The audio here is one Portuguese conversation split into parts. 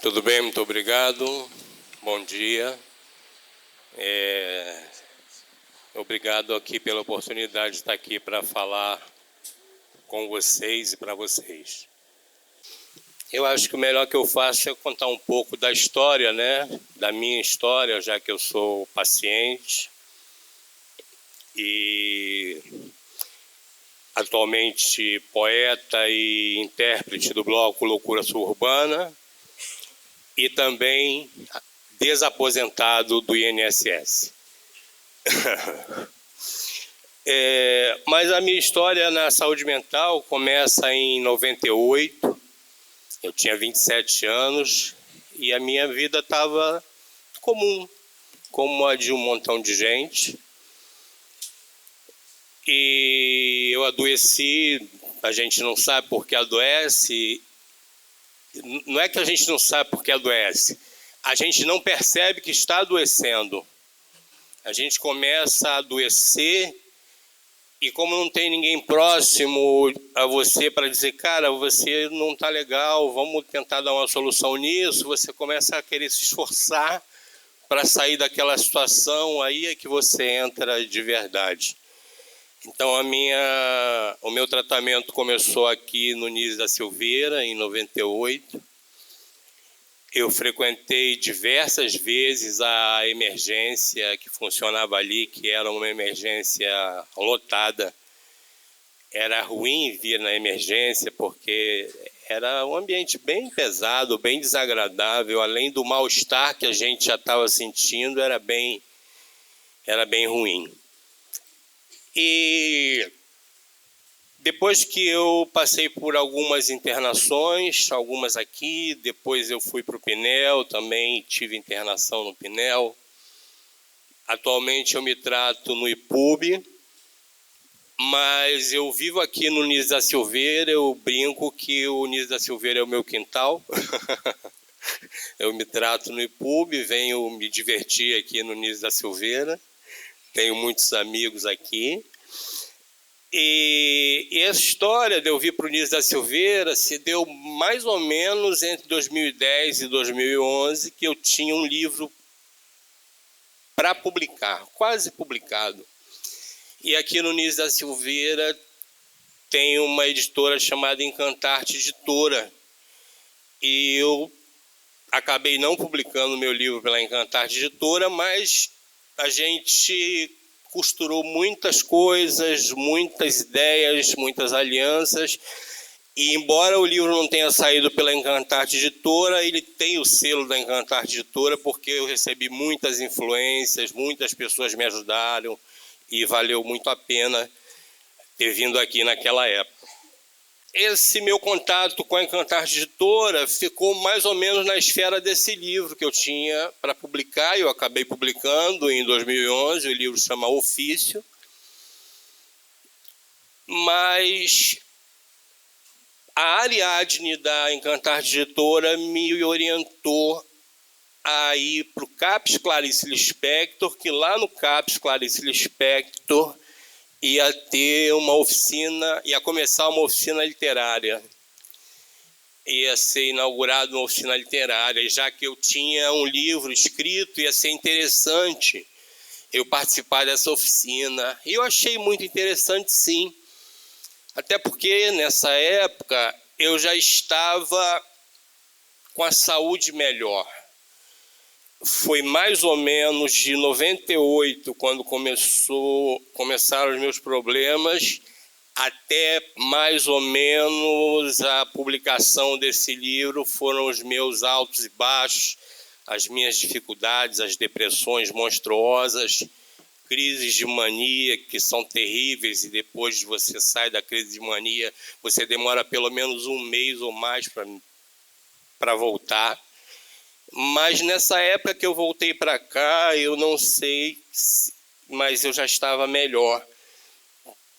Tudo bem, muito obrigado. Bom dia. Obrigado aqui pela oportunidade de estar aqui para falar com vocês e para vocês. Eu acho que o melhor que eu faço é contar um pouco da história, né? Da minha história, já que eu sou paciente e atualmente poeta e intérprete do bloco Loucura Suburbana e também desaposentado do INSS. Mas a minha história na saúde mental começa em 98, eu tinha 27 anos e a minha vida estava comum, como a de um montão de gente. E eu adoeci, a gente não sabe por que adoece. Não é que a gente não sabe por que adoece, a gente não percebe que está adoecendo. A gente começa a adoecer e como não tem ninguém próximo a você para dizer, cara, você não está legal, vamos tentar dar uma solução nisso, você começa a querer se esforçar para sair daquela situação, aí é que você entra de verdade. Então o meu tratamento começou aqui no Nise da Silveira, em 98. Eu frequentei diversas vezes a emergência que funcionava ali, que era uma emergência lotada. Era ruim vir na emergência porque era um ambiente bem pesado, bem desagradável. Além do mal-estar que a gente já estava sentindo, era bem ruim. E depois que eu passei por algumas internações, algumas aqui, depois eu fui para o Pinel, também tive internação no Pinel. Atualmente eu me trato no IPUB, mas eu vivo aqui no Nise da Silveira, eu brinco que o Nise da Silveira é o meu quintal. Eu me trato no IPUB, venho me divertir aqui no Nise da Silveira, tenho muitos amigos aqui. E essa história de eu vir para o Nise da Silveira se deu mais ou menos entre 2010 e 2011, que eu tinha um livro para publicar, quase publicado. E aqui no Nise da Silveira tem uma editora chamada Encantarte Editora. E eu acabei não publicando meu livro pela Encantarte Editora, mas a gente costurou muitas coisas, muitas ideias, muitas alianças. E embora o livro não tenha saído pela Encantarte Editora, ele tem o selo da Encantarte Editora, porque eu recebi muitas influências, muitas pessoas me ajudaram e valeu muito a pena ter vindo aqui naquela época. Esse meu contato com a Encantarte Editora ficou mais ou menos na esfera desse livro que eu tinha para publicar. Eu acabei publicando em 2011, o livro se chama Ofício. Mas a Ariadne da Encantarte Editora me orientou a ir para o CAPES Clarice Lispector, que lá no CAPES Clarice Lispector ia ter uma oficina, ia começar uma oficina literária. Ia ser inaugurada uma oficina literária, e já que eu tinha um livro escrito, ia ser interessante eu participar dessa oficina. E eu achei muito interessante, sim. Até porque, nessa época, eu já estava com a saúde melhor. Foi mais ou menos de 98, quando começaram os meus problemas, até mais ou menos a publicação desse livro foram os meus altos e baixos, as minhas dificuldades, as depressões monstruosas, crises de mania que são terríveis, e depois de você sai da crise de mania, você demora pelo menos um mês ou mais para voltar. Mas nessa época que eu voltei para cá, eu não sei, mas eu já estava melhor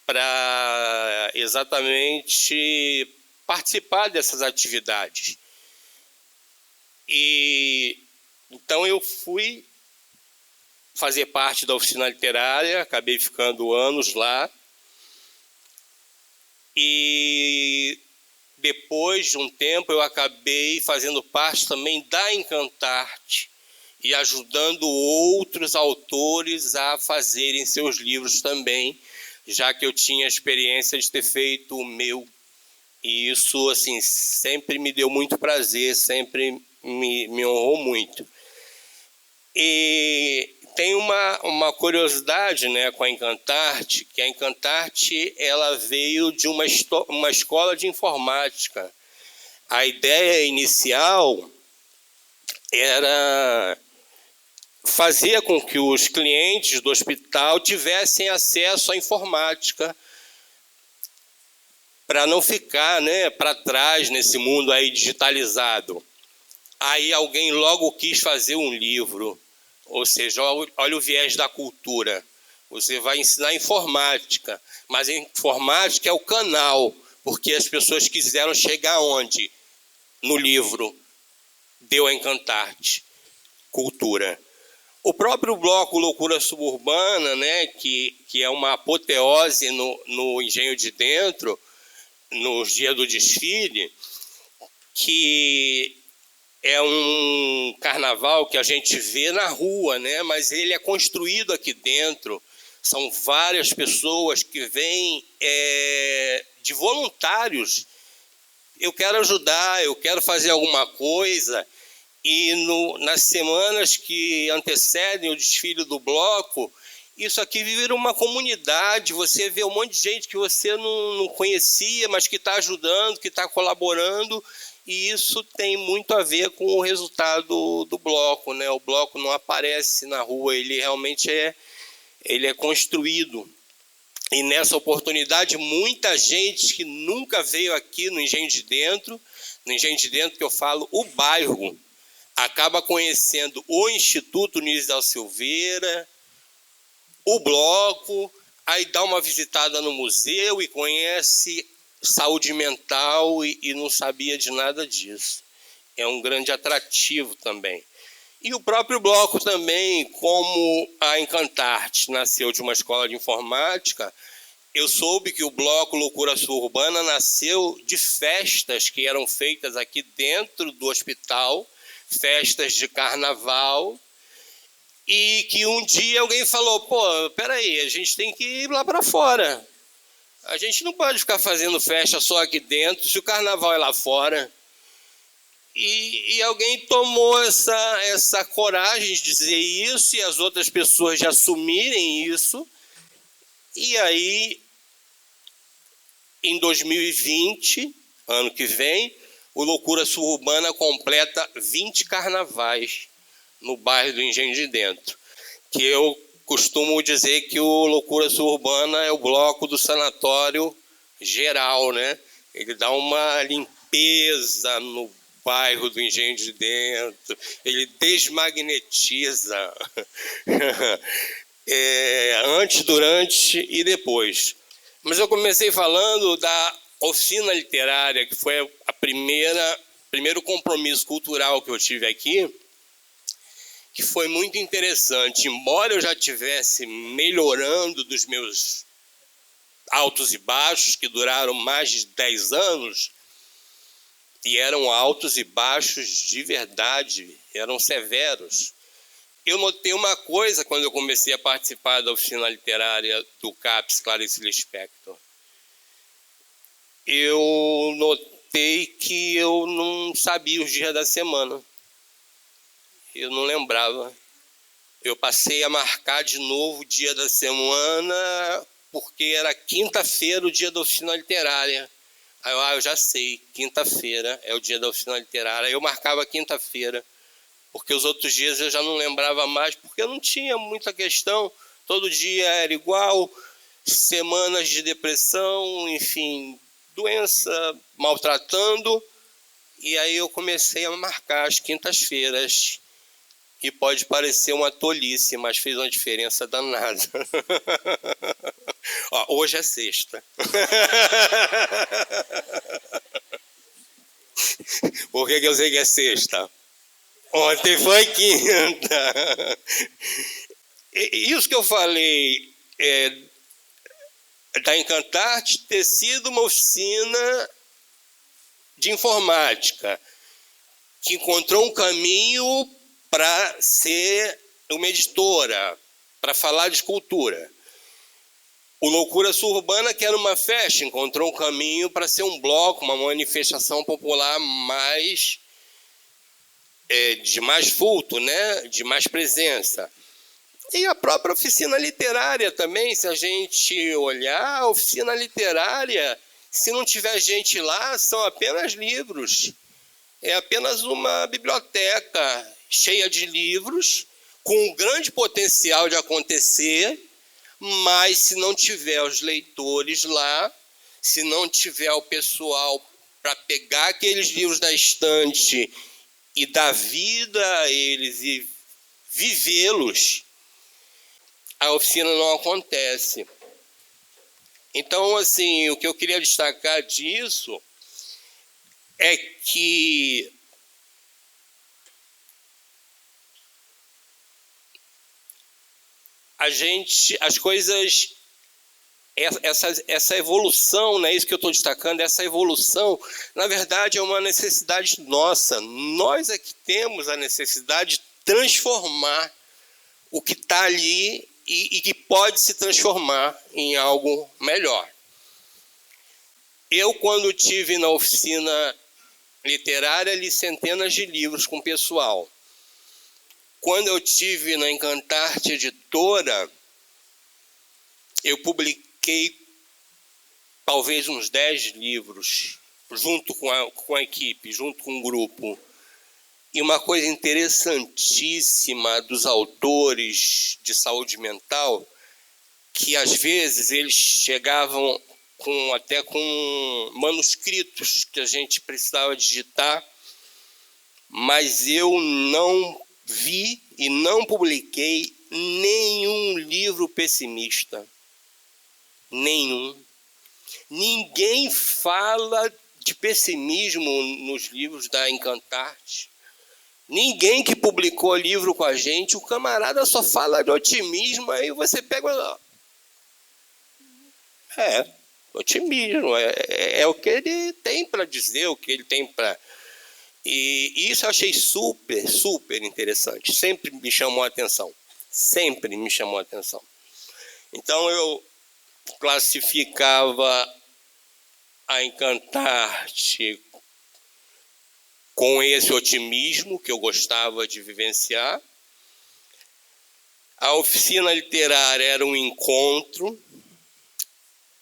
para exatamente participar dessas atividades. E então eu fui fazer parte da oficina literária, acabei ficando anos lá. E depois de um tempo, eu acabei fazendo parte também da Encantarte e ajudando outros autores a fazerem seus livros também, já que eu tinha a experiência de ter feito o meu. E isso, assim, sempre me deu muito prazer, sempre me honrou muito. E tem uma curiosidade, né, com a Encantarte, que a Encantarte ela veio de uma escola de informática. A ideia inicial era fazer com que os clientes do hospital tivessem acesso à informática para não ficar, né, para trás nesse mundo aí digitalizado. Aí alguém logo quis fazer um livro, ou seja, olha o viés da cultura. Você vai ensinar informática, mas a informática é o canal, porque as pessoas quiseram chegar onde? No livro. Deu a Encantarte, cultura. O próprio bloco Loucura Suburbana, né, que é uma apoteose no Engenho de Dentro, nos dias do desfile, que é um carnaval que a gente vê na rua, né, mas ele é construído aqui dentro. São várias pessoas que vêm de voluntários. Eu quero ajudar, eu quero fazer alguma coisa. E nas semanas que antecedem o desfile do bloco, isso aqui vira uma comunidade. Você vê um monte de gente que você não conhecia, mas que está ajudando, que está colaborando. E isso tem muito a ver com o resultado do bloco, né? O bloco não aparece na rua, ele realmente ele é construído. E nessa oportunidade, muita gente que nunca veio aqui no Engenho de Dentro que eu falo, o bairro, acaba conhecendo o Instituto Nunes da Silveira, o bloco, aí dá uma visitada no museu e conhece saúde mental e não sabia de nada disso. É um grande atrativo também. E o próprio bloco também, como a Encantarte nasceu de uma escola de informática, eu soube que o bloco Loucura Suburbana nasceu de festas que eram feitas aqui dentro do hospital, festas de carnaval, e que um dia alguém falou, pô, peraí, a gente tem que ir lá para fora. A gente não pode ficar fazendo festa só aqui dentro, se o carnaval é lá fora. E alguém tomou essa coragem de dizer isso, e as outras pessoas de assumirem isso. E aí, em 2020, ano que vem, o Loucura Suburbana completa 20 carnavais no bairro do Engenho de Dentro. Que eu costumo dizer que o Loucura Suburbana é o bloco do sanatório geral, né? Ele dá uma limpeza no bairro do Engenho de Dentro, ele desmagnetiza antes, durante e depois. Mas eu comecei falando da oficina literária, que foi primeiro compromisso cultural que eu tive aqui, que foi muito interessante. Embora eu já estivesse melhorando dos meus altos e baixos, que duraram mais de 10 anos, e eram altos e baixos de verdade, eram severos. Eu notei uma coisa quando eu comecei a participar da oficina literária do CAPES Clarice Lispector. Eu notei que eu não sabia os dias da semana. Eu não lembrava. Eu passei a marcar de novo o dia da semana, porque era quinta-feira o dia da oficina literária. Aí eu já sei, quinta-feira é o dia da oficina literária. Eu marcava quinta-feira, porque os outros dias eu já não lembrava mais, porque eu não tinha muita questão. Todo dia era igual, semanas de depressão, enfim, doença maltratando. E aí eu comecei a marcar as quintas-feiras. E pode parecer uma tolice, mas fez uma diferença danada. Ó, hoje é sexta. Por que eu sei que é sexta? Ontem foi quinta. Isso que eu falei da Encantarte ter sido uma oficina de informática, que encontrou um caminho para ser uma editora, para falar de cultura. O Loucura Suburbana, que era uma festa, encontrou um caminho para ser um bloco, uma manifestação popular mais de mais vulto, né? De mais presença. E a própria oficina literária também, se a gente olhar, a oficina literária, se não tiver gente lá, são apenas livros. É apenas uma biblioteca cheia de livros, com um grande potencial de acontecer, mas se não tiver os leitores lá, se não tiver o pessoal para pegar aqueles livros da estante e dar vida a eles e vivê-los, a oficina não acontece. Então, assim, o que eu queria destacar disso é que as coisas, essa evolução, né, isso que eu estou destacando, essa evolução, na verdade, é uma necessidade nossa. Nós é que temos a necessidade de transformar o que está ali e que pode se transformar em algo melhor. Eu, quando estive na oficina literária, li centenas de livros com o pessoal. Quando eu estive na Encantarte Editora, eu publiquei talvez uns 10 livros, junto com a equipe, junto com o grupo. E uma coisa interessantíssima dos autores de saúde mental, que às vezes eles chegavam até com manuscritos que a gente precisava digitar, mas eu não vi e não publiquei nenhum livro pessimista. Nenhum. Ninguém fala de pessimismo nos livros da Encantarte. Ninguém que publicou livro com a gente, o camarada só fala de otimismo, aí você pega... Otimismo, é o que ele tem para dizer, o que ele tem para... E isso eu achei super, super interessante. Sempre me chamou a atenção. Sempre me chamou a atenção. Então eu classificava a Encantarte com esse otimismo que eu gostava de vivenciar. A oficina literária era um encontro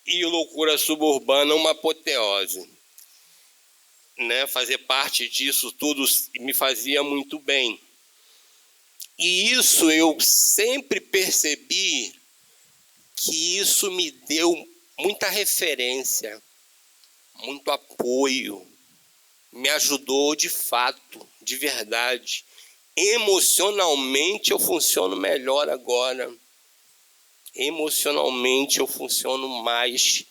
e o Loucura Suburbana uma apoteose. Né? Fazer parte disso tudo me fazia muito bem. E isso eu sempre percebi que isso me deu muita referência, muito apoio, me ajudou de fato, de verdade. Emocionalmente eu funciono melhor agora. Emocionalmente eu funciono mais.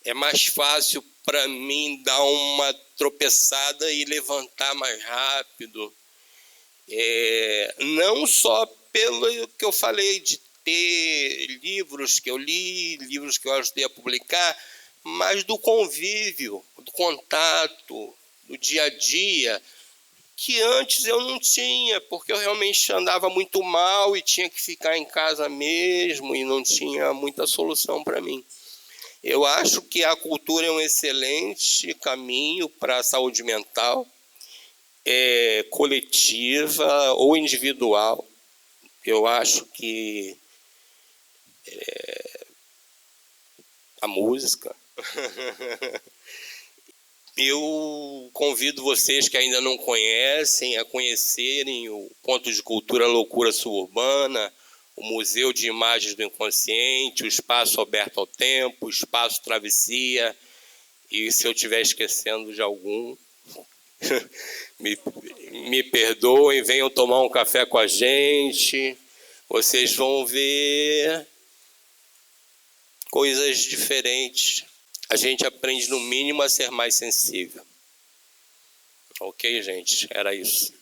É mais fácil para mim dar uma tropeçada e levantar mais rápido. Não só pelo que eu falei de ter livros que eu li, livros que eu ajudei a publicar, mas do convívio, do contato, do dia a dia, que antes eu não tinha, porque eu realmente andava muito mal e tinha que ficar em casa mesmo e não tinha muita solução para mim. Eu acho que a cultura é um excelente caminho para a saúde mental, coletiva ou individual. Eu acho que a música. Eu convido vocês que ainda não conhecem a conhecerem o Ponto de Cultura Loucura Suburbana, o Museu de Imagens do Inconsciente, o Espaço Aberto ao Tempo, o Espaço Travessia, e se eu estiver esquecendo de algum, me perdoem, venham tomar um café com a gente, vocês vão ver coisas diferentes. A gente aprende, no mínimo, a ser mais sensível. Ok, gente? Era isso.